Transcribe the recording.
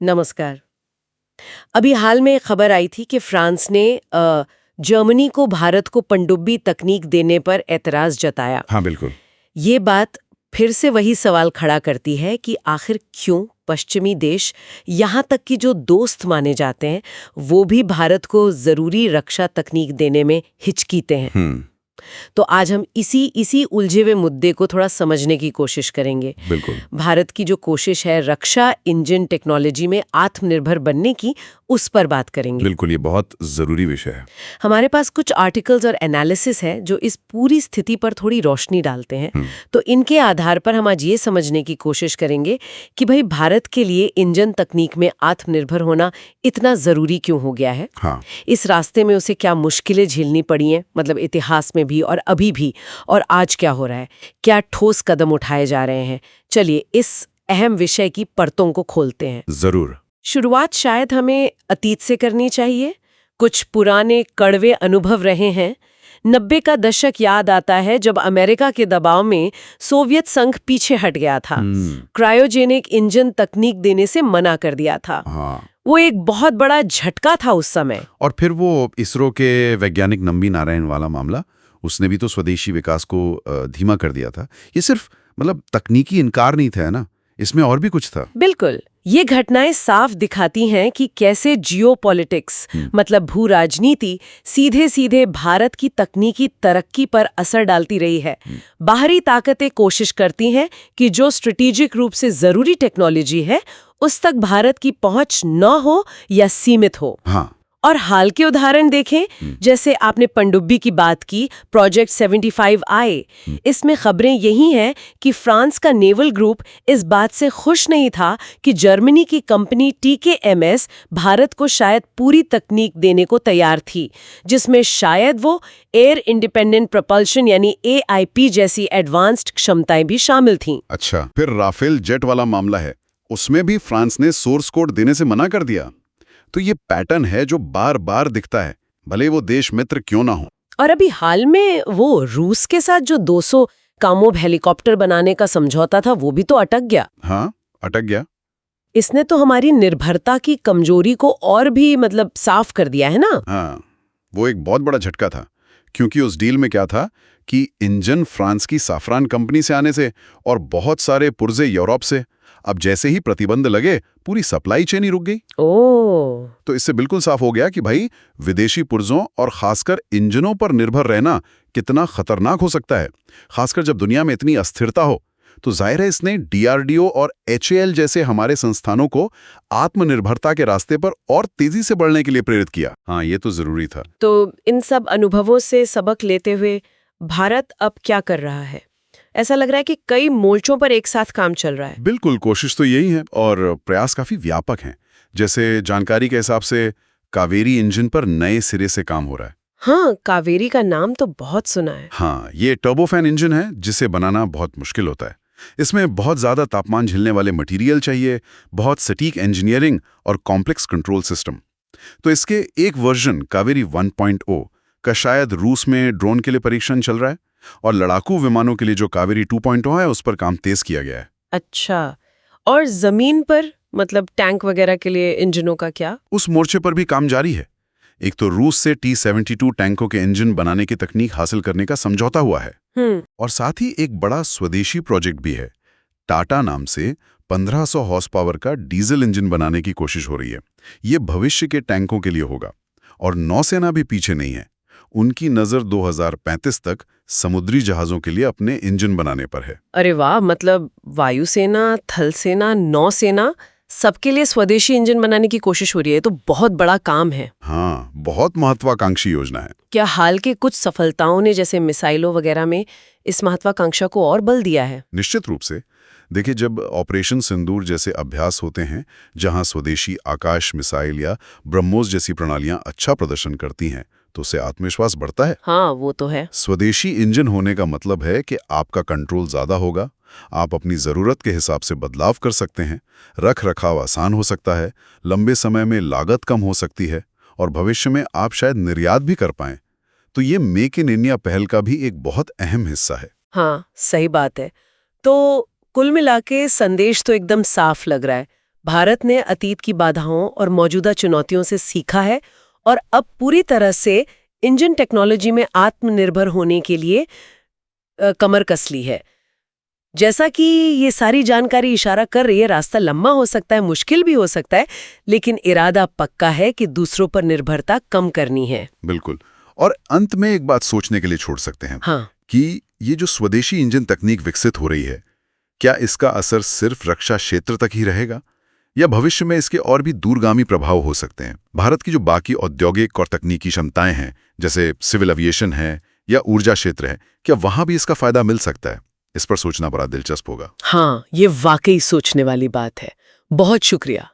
नमस्कार। अभी हाल में खबर आई थी कि फ्रांस ने जर्मनी को भारत को पनडुब्बी तकनीक देने पर ऐतराज जताया। हाँ बिल्कुल। ये बात फिर से वही सवाल खड़ा करती है कि आखिर क्यों पश्चिमी देश, यहाँ तक कि जो दोस्त माने जाते हैं, वो भी भारत को जरूरी रक्षा तकनीक देने में हिचकीते हैं। तो आज हम इसी उलझे हुए मुद्दे को थोड़ा समझने की कोशिश करेंगे। बिल्कुल। भारत की जो कोशिश है रक्षा इंजन टेक्नोलॉजी में आत्मनिर्भर बनने की, उस पर बात करेंगे। बिल्कुल, ये बहुत जरूरी विषय है। हमारे पास कुछ आर्टिकल्स और एनालिसिस है जो इस पूरी स्थिति पर थोड़ी रोशनी डालते हैं। तो इनके आधार पर हम आज ये समझने की कोशिश करेंगे कि भाई भारत के लिए इंजन तकनीक में आत्मनिर्भर होना इतना जरूरी क्यों हो गया है। हाँ। इस रास्ते में उसे क्या मुश्किलें झेलनी पड़ी हैं, मतलब इतिहास में भी और अभी भी, और आज क्या हो रहा है, क्या ठोस कदम उठाए जा रहे हैं। चलिए इस अहम विषय की परतों को खोलते हैं। जरूर। शुरुआत शायद हमें अतीत से करनी चाहिए। कुछ पुराने कड़वे अनुभव रहे हैं। 90 का दशक याद आता है जब अमेरिका के दबाव में सोवियत संघ पीछे हट गया था। क्रायोजेनिक इंजन तकनीक देने से मना कर दिया था। हाँ। वो एक बहुत बड़ा झटका था उस समय। और फिर वो इसरो के वैज्ञानिक नंबी नारायण वाला मामला, उसने भी तो स्वदेशी विकास को धीमा कर दिया था। ये सिर्फ तकनीकी इनकार नहीं था ना, इसमें और भी कुछ था। बिल्कुल। ये घटनाएं साफ दिखाती हैं कि कैसे जियोपॉलिटिक्स, मतलब भू राजनीति, सीधे सीधे भारत की तकनीकी तरक्की पर असर डालती रही है। बाहरी ताकतें कोशिश करती हैं कि जो स्ट्रेटेजिक रूप से जरूरी टेक्नोलॉजी है उस तक भारत की पहुंच न हो या सीमित हो। हाँ। और हाल के उदाहरण देखें, जैसे आपने पनडुब्बी की बात की, प्रोजेक्ट 75 आए। इसमें खबरें यही हैं कि फ्रांस का नेवल ग्रुप इस बात से खुश नहीं था कि जर्मनी की कंपनी TKMS भारत को शायद पूरी तकनीक देने को तैयार थी, जिसमें शायद वो एयर इंडिपेंडेंट प्रोपल्शन यानी AIP जैसी एडवांस्ड क्षमताएं भी शामिल थीं। अच्छा, फिर राफेल जेट वाला मामला है, उसमें भी फ्रांस ने सोर्स कोड देने से मना कर दिया। तो ये पैटर्न है जो बार बार दिखता है, भले वो देश मित्र क्यों ना हो। और अभी हाल में वो रूस के साथ जो 200 कामोव हेलीकॉप्टर बनाने का समझौता था, वो भी तो अटक गया। हाँ, अटक गया। इसने तो हमारी निर्भरता की कमजोरी को और भी साफ कर दिया है ना। हाँ, वो एक बहुत बड़ा झटका था, क्योंकि उस डील में क्या था कि इंजन फ्रांस की साफरान कंपनी से आने से और बहुत सारे पुर्जे यूरोप से। अब जैसे ही प्रतिबंध लगे, पूरी सप्लाई चेन ही रुक गई। ओह। तो इससे बिल्कुल साफ हो गया कि भाई विदेशी पुर्जों और खासकर इंजनों पर निर्भर रहना कितना खतरनाक हो सकता है, खासकर जब दुनिया में इतनी अस्थिरता हो। तो जाहिर है इसने DRDO और HAL जैसे हमारे संस्थानों को आत्मनिर्भरता के रास्ते पर और तेजी से बढ़ने के लिए प्रेरित किया। हाँ, ये तो जरूरी था। तो इन सब अनुभवों से सबक लेते हुए भारत अब क्या कर रहा है? ऐसा लग रहा है कि कई मोर्चों पर एक साथ काम चल रहा है। बिल्कुल, कोशिश तो यही है और प्रयास काफी व्यापक हैं। जैसे जानकारी के हिसाब से कावेरी इंजन पर नए सिरे से काम हो रहा है। हाँ, कावेरी का नाम तो बहुत सुना है। हाँ, ये टर्बोफैन इंजन है जिसे बनाना बहुत मुश्किल होता है। इसमें बहुत ज्यादा तापमान झेलने वाले मटेरियल चाहिए, बहुत सटीक इंजीनियरिंग और कॉम्प्लेक्स कंट्रोल सिस्टम। तो इसके एक वर्जन कावेरी 1.0 का शायद रूस में ड्रोन के लिए परीक्षण चल रहा है, और लड़ाकू विमानों के लिए जो कावेरी 2.0 है उस पर काम तेज किया गया है। अच्छा, और जमीन पर टैंक वगैरह के लिए इंजनों का क्या? उस मोर्चे पर भी काम जारी है। एक तो रूस से T-72 टैंकों के इंजन बनाने की तकनीक हासिल करने का समझौता हुआ है, और साथ ही एक बड़ा स्वदेशी प्रोजेक्ट भी है। टाटा नाम से 1500 हॉर्स पावर का डीजल इंजन बनाने की कोशिश हो रही है। ये भविष्य के टैंकों के लिए होगा, और नौसेना भी पीछे नहीं है। उनकी नजर 2035 तक समुद्री जहाजों के लिए अपने इंजन बनाने पर है। अरे वाह, वायुसेना, थल सेना, नौसेना, सबके लिए स्वदेशी इंजन बनाने की कोशिश हो रही है। तो बहुत बड़ा काम है। हाँ, बहुत महत्वाकांक्षी योजना है। क्या हाल के कुछ सफलताओं ने, जैसे मिसाइलों वगैरह में, इस महत्वाकांक्षा को और बल दिया है? निश्चित रूप से। देखिए, जब ऑपरेशन सिंदूर जैसे अभ्यास होते हैं, जहां स्वदेशी आकाश मिसाइल या ब्रह्मोस जैसी प्रणालियां अच्छा प्रदर्शन करती हैं, तो उससे आत्मविश्वास बढ़ता है। हाँ, वो तो है। स्वदेशी इंजन होने का मतलब है कि आपका कंट्रोल ज्यादा होगा, आप अपनी जरूरत के हिसाब से बदलाव कर सकते हैं, रख रखाव आसान हो सकता है, लंबे समय में लागत कम हो सकती है, और भविष्य में आप शायद निर्यात भी कर पाएं। तो ये मेक इन इंडिया पहल का भी एक बहुत अहम हिस्सा है। हाँ, सही बात है। तो कुल मिलाके संदेश तो एकदम साफ लग रहा है। भारत ने अतीत की बाधाओं और मौजूदा चुनौतियों से सीखा है और अब पूरी तरह से इंजन टेक्नोलॉजी में आत्मनिर्भर होने के लिए कमर कस ली है। जैसा कि ये सारी जानकारी इशारा कर रही है, रास्ता लंबा हो सकता है, मुश्किल भी हो सकता है, लेकिन इरादा पक्का है कि दूसरों पर निर्भरता कम करनी है। बिल्कुल। और अंत में एक बात सोचने के लिए छोड़ सकते हैं कि ये जो स्वदेशी इंजन तकनीक विकसित हो रही है, क्या इसका असर सिर्फ रक्षा क्षेत्र तक ही रहेगा या भविष्य में इसके और भी दूरगामी प्रभाव हो सकते हैं? भारत की जो बाकी औद्योगिक और तकनीकी क्षमताएं हैं, जैसे सिविल एविएशन है या ऊर्जा क्षेत्र है, क्या वहां भी इसका फायदा मिल सकता है? इस पर सोचना बड़ा दिलचस्प होगा। हाँ, ये वाकई सोचने वाली बात है। बहुत शुक्रिया।